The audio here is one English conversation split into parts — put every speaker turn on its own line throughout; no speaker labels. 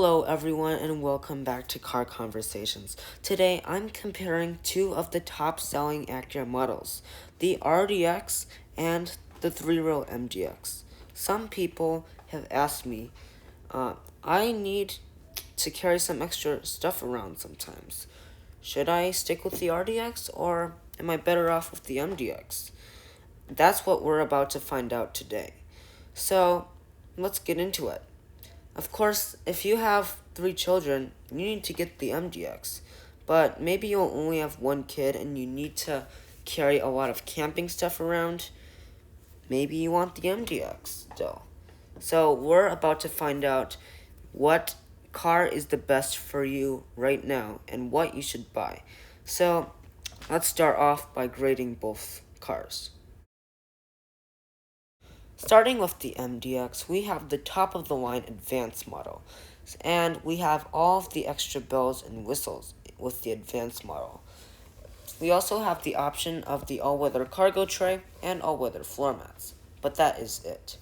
Hello everyone and welcome back to Car Conversations. Today I'm comparing two of the top selling Acura models, the RDX and the 3-row MDX. Some people have asked me, I need to carry some extra stuff around sometimes. Should I stick with the RDX or am I better off with the MDX? That's what we're about to find out today. So let's get into it. Of course, if you have 3 children, you need to get the MDX. But maybe you'll only have one kid and you need to carry a lot of camping stuff around. Maybe you want the MDX still. So we're about to find out what car is the best for you right now and what you should buy. So let's start off by grading both cars. Starting with the MDX, we have the top-of-the-line Advanced model, and we have all of the extra bells and whistles with the Advanced model. We also have the option of the all-weather cargo tray and all-weather floor mats, but that is it.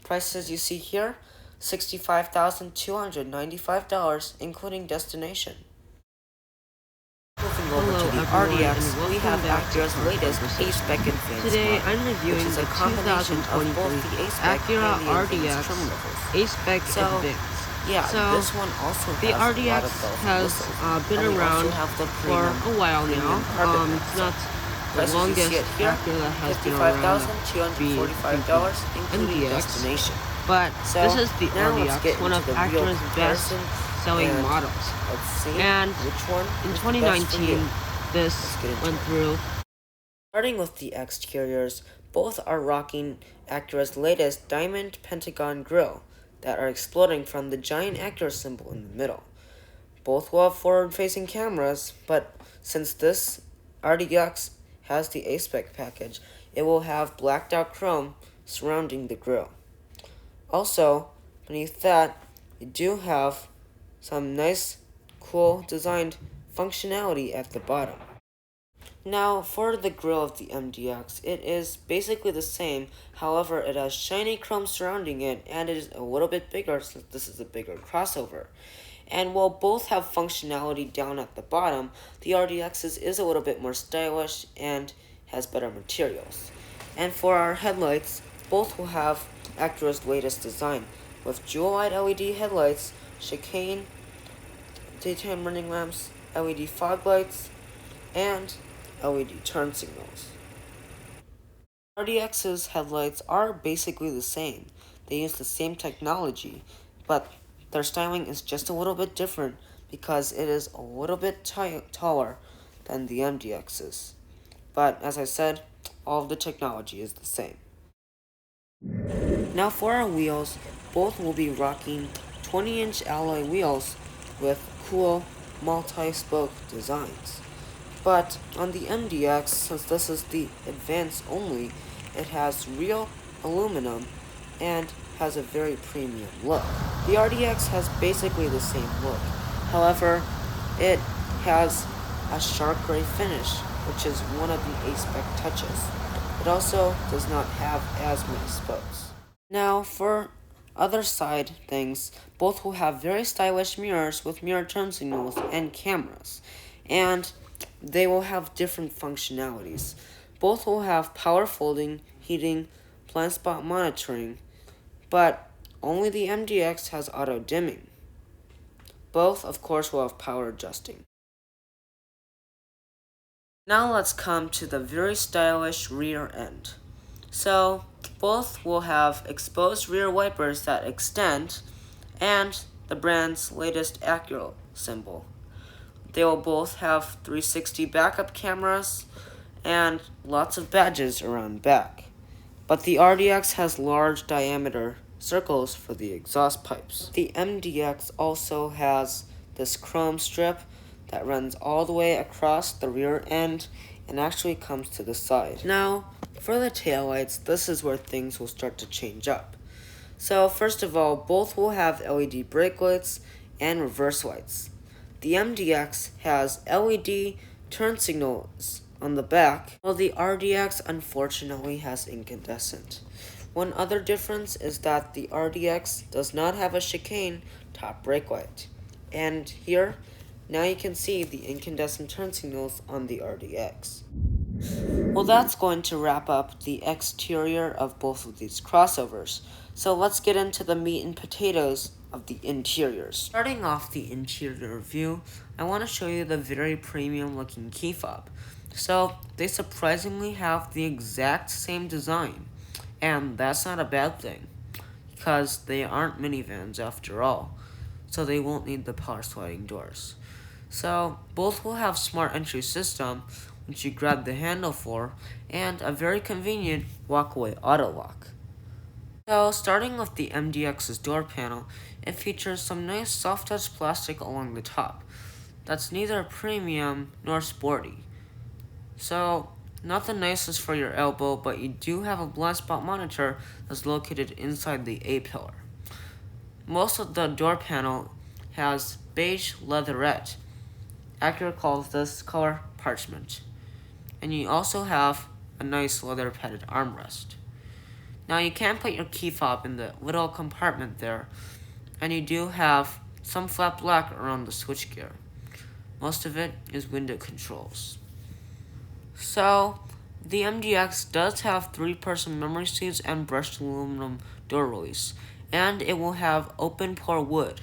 Prices you see here, $65,295, including destination. Moving over to the RDX, we have Acura's latest A-Spec Advanced
Today
model,
I'm reviewing
which is
the
a combination of both the A-Spec
Acura
and the
RDX
Advanced trim levels.
A-Spec
So,
Advanced.
Yeah,
So,
this one also
the
has a lot
RDX
of bells and
has
whistles.
been
And we
around
also have the
for a while now.
carpet mat.
It's not the
Prices you
longest
see it here,
Acura that has been around,
$55,245, including
MDX.
destination.
but
So,
this is the
now let's
RDX,
get
one of
into the real
Acura's best
comparison,
selling
and
models.
Let's see
And
which one
in
is the best for
2019,
you.
this
Let's get into
went
it.
through.
Starting with the exteriors, both are rocking Acura's latest diamond pentagon grille that are exploding from the giant Acura symbol in the middle. Both will have forward-facing cameras, but since this RDX has the A-Spec package, it will have blacked-out chrome surrounding the grille. Also, beneath that, you do have some nice, cool designed functionality at the bottom. Now, for the grille of the MDX, it is basically the same, however, it has shiny chrome surrounding it, and it is a little bit bigger since this is a bigger crossover. And while both have functionality down at the bottom, the RDX's is a little bit more stylish and has better materials. And for our headlights, both will have Acura's latest design, with dual-light LED headlights, chicane, daytime running lamps, LED fog lights, and LED turn signals. RDX's headlights are basically the same. They use the same technology, but their styling is just a little bit different because it is a little bit taller than the MDX's. But as I said, all of the technology is the same. Now for our wheels, both will be rocking 20-inch alloy wheels with cool multi-spoke designs. But on the MDX, since this is the Advanced only, it has real aluminum and has a very premium look. The RDX has basically the same look. However, it has a sharp gray finish, which is one of the A-Spec touches. It also does not have as many spokes. Now, for other side things, both will have very stylish mirrors with mirror turn signals and cameras. And they will have different functionalities. Both will have power folding, heating, blind spot monitoring, but only the MDX has auto dimming. Both, of course, will have power adjusting. Now let's come to the very stylish rear end. So, both will have exposed rear wipers that extend, and the brand's latest Acura symbol. They will both have 360 backup cameras and lots of badges around back. But the RDX has large diameter circles for the exhaust pipes. The MDX also has this chrome strip that runs all the way across the rear end and actually comes to the side. Now, for the taillights, this is where things will start to change up. So first of all, both will have LED brake lights and reverse lights. The MDX has LED turn signals on the back, while the RDX unfortunately has incandescent. One other difference is that the RDX does not have a chicane top brake light. And here, now you can see the incandescent turn signals on the RDX. Well, that's going to wrap up the exterior of both of these crossovers. So let's get into the meat and potatoes of the interiors. Starting off the interior view, I want to show you the very premium looking key fob. So they surprisingly have the exact same design, and that's not a bad thing, because they aren't minivans after all, so they won't need the power sliding doors. So both will have smart entry system, which you grab the handle for, and a very convenient walkaway auto lock. So starting with the MDX's door panel, it features some nice soft touch plastic along the top. That's neither premium nor sporty. So not the nicest for your elbow, but you do have a blind spot monitor that's located inside the A-pillar. Most of the door panel has beige leatherette. Acura calls this color parchment. And you also have a nice leather padded armrest. Now you can put your key fob in the little compartment there, and you do have some flat black around the switchgear. Most of it is window controls. So the MDX does have 3-person memory seats and brushed aluminum door release, and it will have open pore wood,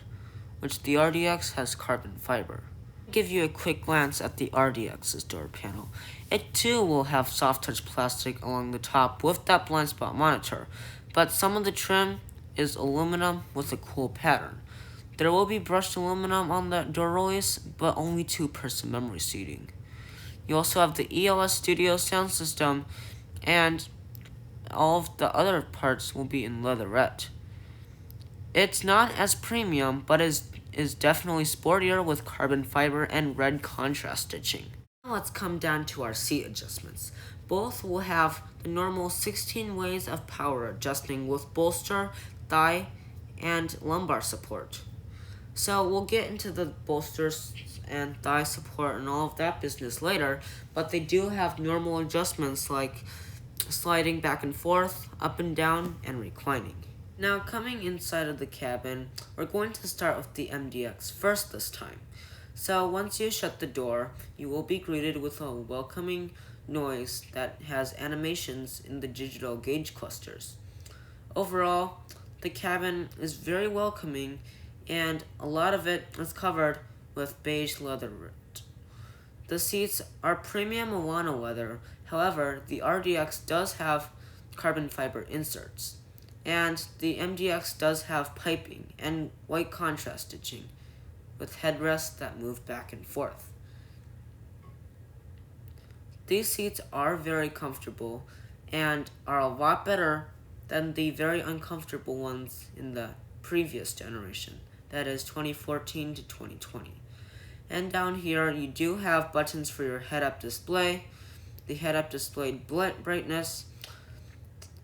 which the RDX has carbon fiber. Give you a quick glance at the RDX's door panel. It too will have soft touch plastic along the top with that blind spot monitor, but some of the trim is aluminum with a cool pattern. There will be brushed aluminum on the door release, but only 2-person memory seating. You also have the ELS Studio sound system, and all of the other parts will be in leatherette. It's not as premium, but is definitely sportier with carbon fiber and red contrast stitching. Now let's come down to our seat adjustments. Both will have the normal 16 ways of power adjusting with bolster, thigh, and lumbar support. So we'll get into the bolsters and thigh support and all of that business later, but they do have normal adjustments like sliding back and forth, up and down, and reclining. Now coming inside of the cabin, we're going to start with the MDX first this time. So once you shut the door, you will be greeted with a welcoming noise that has animations in the digital gauge clusters. Overall, the cabin is very welcoming, and a lot of it is covered with beige leather. The seats are premium Milano leather, however, the RDX does have carbon fiber inserts, and the MDX does have piping and white contrast stitching, with headrests that move back and forth. These seats are very comfortable and are a lot better than the very uncomfortable ones in the previous generation, that is 2014 to 2020. And down here you do have buttons for your head-up display, the head-up display brightness,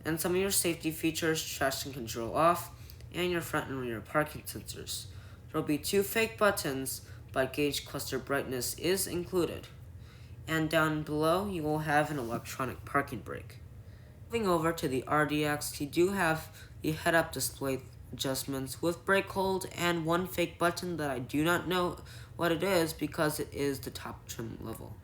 and some of your safety features, traction control off, and your front and rear parking sensors. There will be 2 fake buttons, but gauge cluster brightness is included. And down below you will have an electronic parking brake. Moving over to the RDX, you do have the head-up display adjustments with brake hold and 1 fake button that I do not know what it is because it is the top trim level.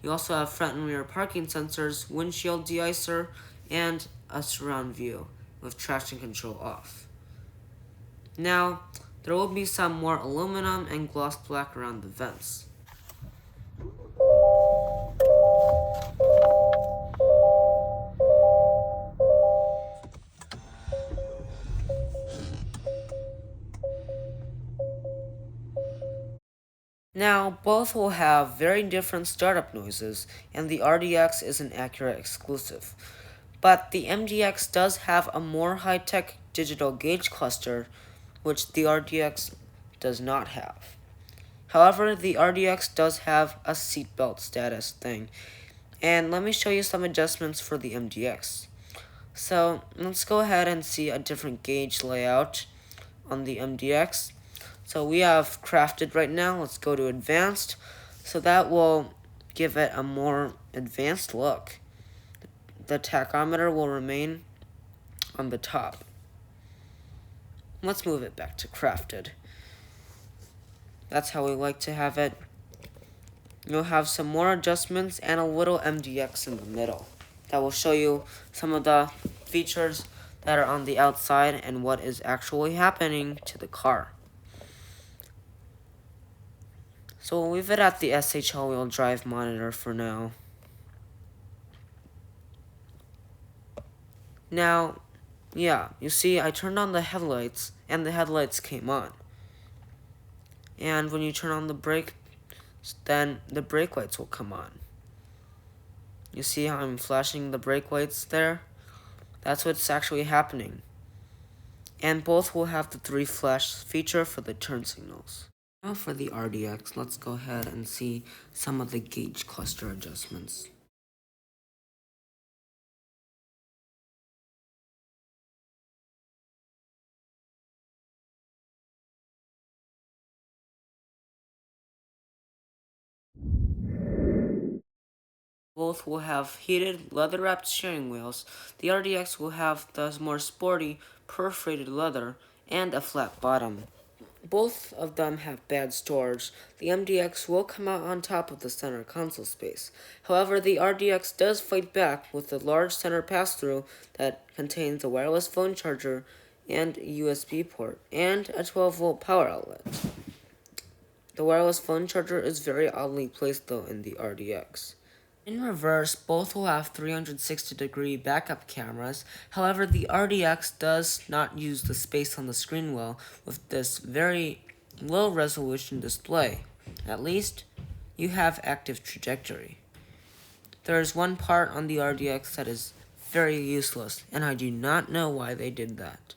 You also have front and rear parking sensors, windshield deicer, and a surround view with traction control off. Now, there will be some more aluminum and gloss black around the vents. Now, both will have very different startup noises, and the RDX is an Acura exclusive. But the MDX does have a more high-tech digital gauge cluster, which the RDX does not have. However, the RDX does have a seatbelt status thing, and let me show you some adjustments for the MDX. So, let's go ahead and see a different gauge layout on the MDX. So we have crafted right now. Let's go to advanced. So that will give it a more advanced look. The tachometer will remain on the top. Let's move it back to crafted. That's how we like to have it. You'll have some more adjustments and a little MDX in the middle. That will show you some of the features that are on the outside and what is actually happening to the car. So we'll leave it at the SH all-wheel drive monitor for now. Now, yeah, you see I turned on the headlights and the headlights came on. And when you turn on the brake, then the brake lights will come on. You see how I'm flashing the brake lights there? That's what's actually happening. And both will have the 3 flash feature for the turn signals. Now for the RDX, let's go ahead and see some of the gauge cluster adjustments. Both will have heated, leather-wrapped steering wheels. The RDX will have the more sporty, perforated leather, and a flat bottom. Both of them have bad storage. The MDX will come out on top of the center console space. However, the RDX does fight back with a large center pass-through that contains a wireless phone charger and a USB port, and a 12-volt power outlet. The wireless phone charger is very oddly placed though in the RDX. In reverse, both will have 360-degree backup cameras. However, the RDX does not use the space on the screen well with this very low-resolution display. At least, you have active trajectory. There is one part on the RDX that is very useless, and I do not know why they did that.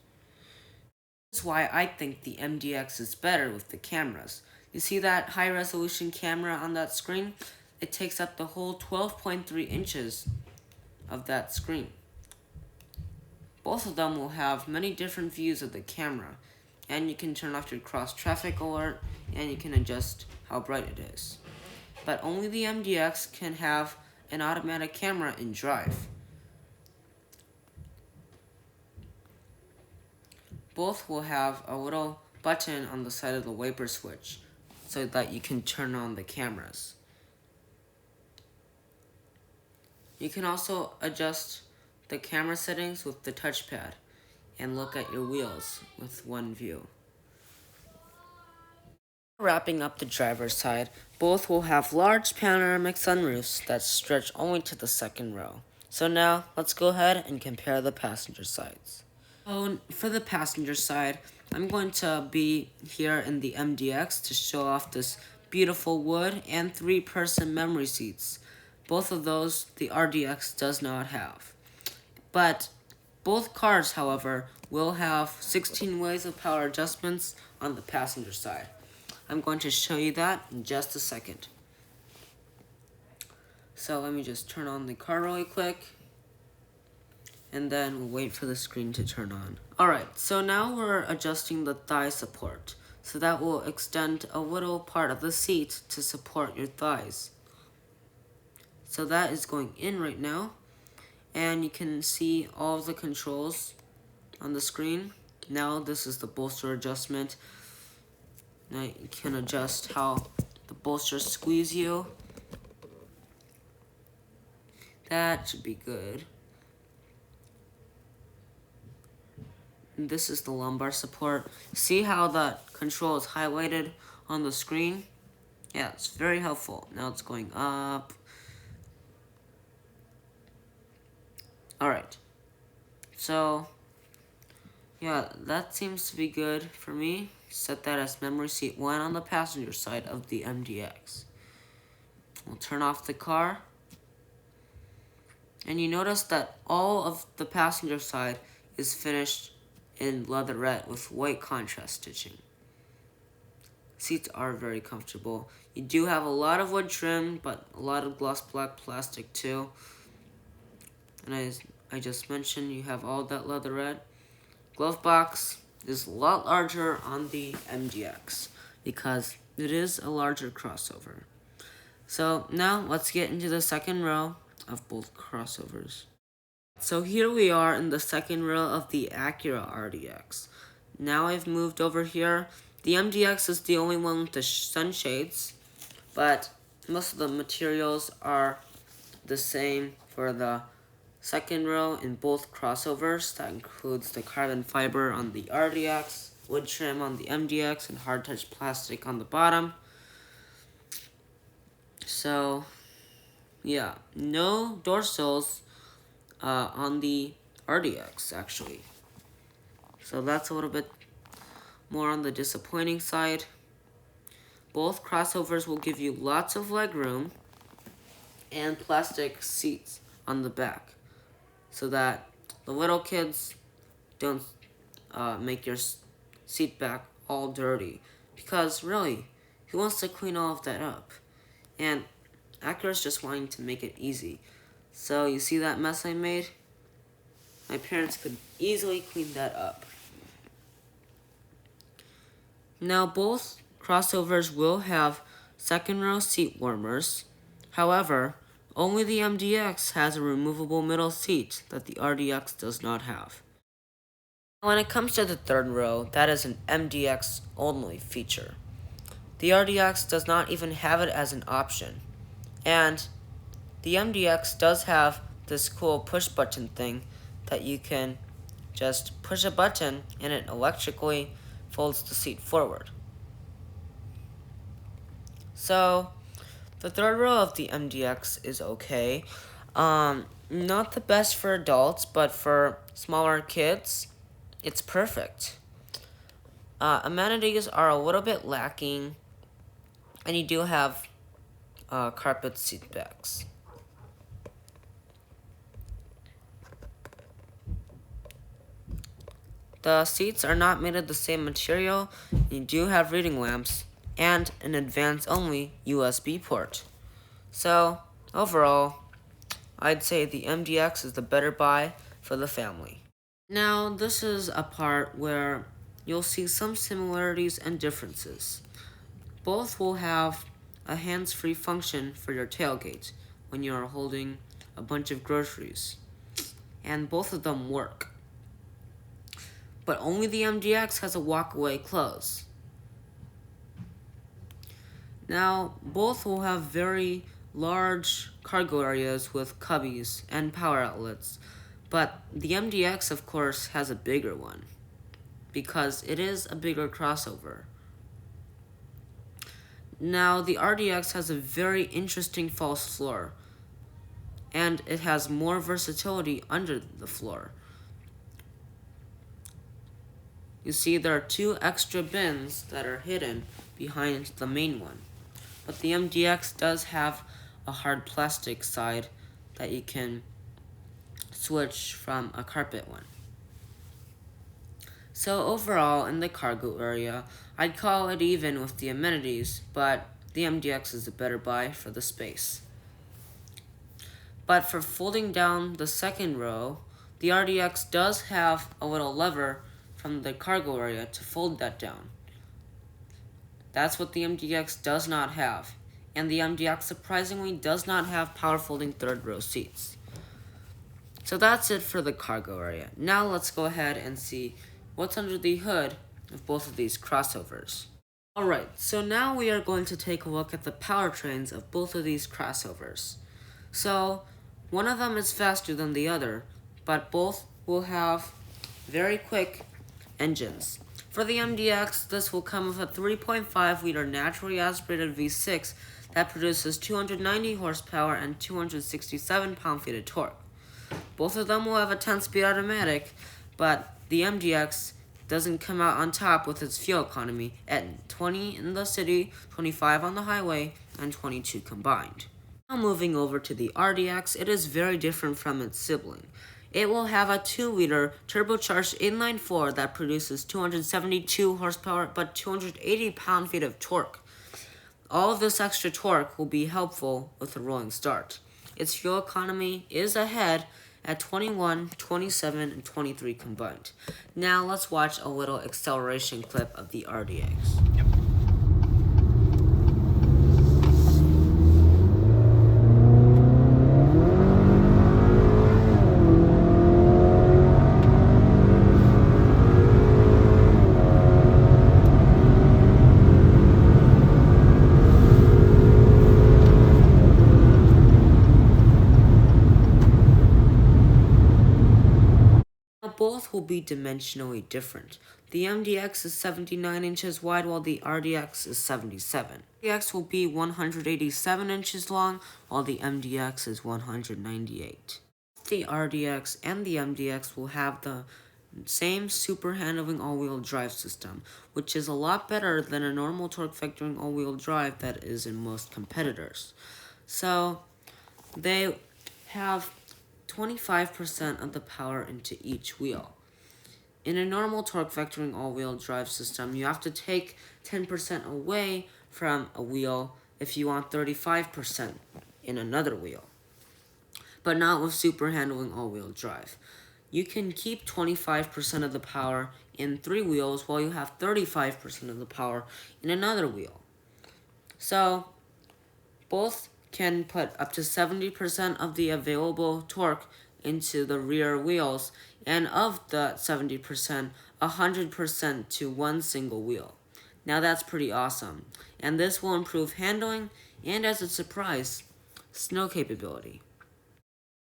This is why I think the MDX is better with the cameras. You see that high-resolution camera on that screen? It takes up the whole 12.3 inches of that screen. Both of them will have many different views of the camera, and you can turn off your cross-traffic alert, and you can adjust how bright it is. But only the MDX can have an automatic camera in drive. Both will have a little button on the side of the wiper switch, so that you can turn on the cameras. You can also adjust the camera settings with the touchpad and look at your wheels with one view. Wrapping up the driver's side, both will have large panoramic sunroofs that stretch only to the second row. So now, let's go ahead and compare the passenger sides. For the passenger side, I'm going to be here in the MDX to show off this beautiful wood and 3-person memory seats. Both of those the RDX does not have. But both cars, however, will have 16 ways of power adjustments on the passenger side. I'm going to show you that in just a second. So let me just turn on the car really quick, and then we'll wait for the screen to turn on. Alright, so now we're adjusting the thigh support. So that will extend a little part of the seat to support your thighs. So that is going in right now, and you can see all of the controls on the screen. Now this is the bolster adjustment. Now you can adjust how the bolsters squeeze you. That should be good. And this is the lumbar support. See how that control is highlighted on the screen? Yeah, it's very helpful. Now it's going up. Alright. So, yeah, that seems to be good for me. Set that as memory seat 1 on the passenger side of the MDX. We'll turn off the car. And you notice that all of the passenger side is finished in leatherette with white contrast stitching. Seats are very comfortable. You do have a lot of wood trim, but a lot of gloss black plastic too. And as I just mentioned, you have all that leatherette. Glove box is a lot larger on the MDX because it is a larger crossover. So now let's get into the second row of both crossovers. So here we are in the second row of the Acura RDX. Now I've moved over here The MDX is the only one with the sunshades, but most of the materials are the same for the second row in both crossovers. That includes the carbon fiber on the RDX, wood trim on the MDX, and hard touch plastic on the bottom. So, yeah, no door sills on the RDX actually. So that's a little bit more on the disappointing side. Both crossovers will give you lots of legroom and plastic seats on the back so that the little kids don't make your seat back all dirty. Because really, who wants to clean all of that up? And Acura's just wanting to make it easy. So you see that mess I made? My parents could easily clean that up. Now both crossovers will have second row seat warmers. However, only the MDX has a removable middle seat that the RDX does not have. When it comes to the third row, that is an MDX only feature. The RDX does not even have it as an option. And the MDX does have this cool push button thing that you can just push a button and it electrically folds the seat forward. So the third row of the MDX is okay. Not the best for adults, but for smaller kids, it's perfect. Amenities are a little bit lacking, and you do have carpet seat backs. The seats are not made of the same material. You do have reading lamps and an advance-only USB port. So, overall, I'd say the MDX is the better buy for the family. Now, this is a part where you'll see some similarities and differences. Both will have a hands-free function for your tailgate when you are holding a bunch of groceries. And both of them work. But only the MDX has a walk-away close. Now, both will have very large cargo areas with cubbies and power outlets, but the MDX, of course, has a bigger one because it is a bigger crossover. Now, the RDX has a very interesting false floor, and it has more versatility under the floor. You see, there are 2 extra bins that are hidden behind the main one. But the MDX does have a hard plastic side that you can switch from a carpet one. So overall, in the cargo area, I'd call it even with the amenities, but the MDX is a better buy for the space. But for folding down the second row, the RDX does have a little lever from the cargo area to fold that down. That's what the MDX does not have, and the MDX surprisingly does not have power folding third row seats. So that's it for the cargo area. Now let's go ahead and see what's under the hood of both of these crossovers. Alright, so now we are going to take a look at the powertrains of both of these crossovers. So, one of them is faster than the other, but both will have very quick engines. For the MDX, this will come with a 3.5-liter naturally aspirated V6 that produces 290 horsepower and 267 pound-feet of torque. Both of them will have a 10-speed automatic, but the MDX doesn't come out on top with its fuel economy at 20 in the city, 25 on the highway, and 22 combined. Now moving over to the RDX, it is very different from its sibling. It will have a 2-liter turbocharged inline-4 that produces 272 horsepower but 280 pound-feet of torque. All of this extra torque will be helpful with a rolling start. Its fuel economy is ahead at 21, 27, and 23 combined. Now let's watch a little acceleration clip of the RDX. Yep. both will be dimensionally different. The MDX is 79 inches wide while the RDX is 77. The RDX will be 187 inches long while the MDX is 198. The RDX and the MDX will have the same super handling all-wheel drive system, which is a lot better than a normal torque vectoring all-wheel drive that is in most competitors. So they have 25% of the power into each wheel. In a normal torque vectoring all-wheel drive system, you have to take 10% away from a wheel if you want 35% in another wheel. But not with super handling all-wheel drive. You can keep 25% of the power in 3 wheels while you have 35% of the power in another wheel. So both can put up to 70% of the available torque into the rear wheels, and of the 70%, 100% to one single wheel. Now that's pretty awesome, and this will improve handling and, as a surprise, snow capability.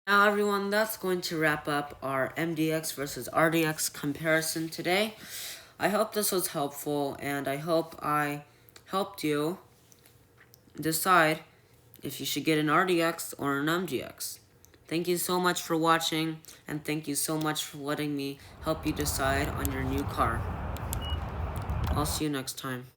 Now everyone, that's going to wrap up our MDX versus RDX comparison today. I hope this was helpful, and I hope I helped you decide if you should get an RDX or an MDX. Thank you so much for watching, and thank you so much for letting me help you decide on your new car. I'll see you next time.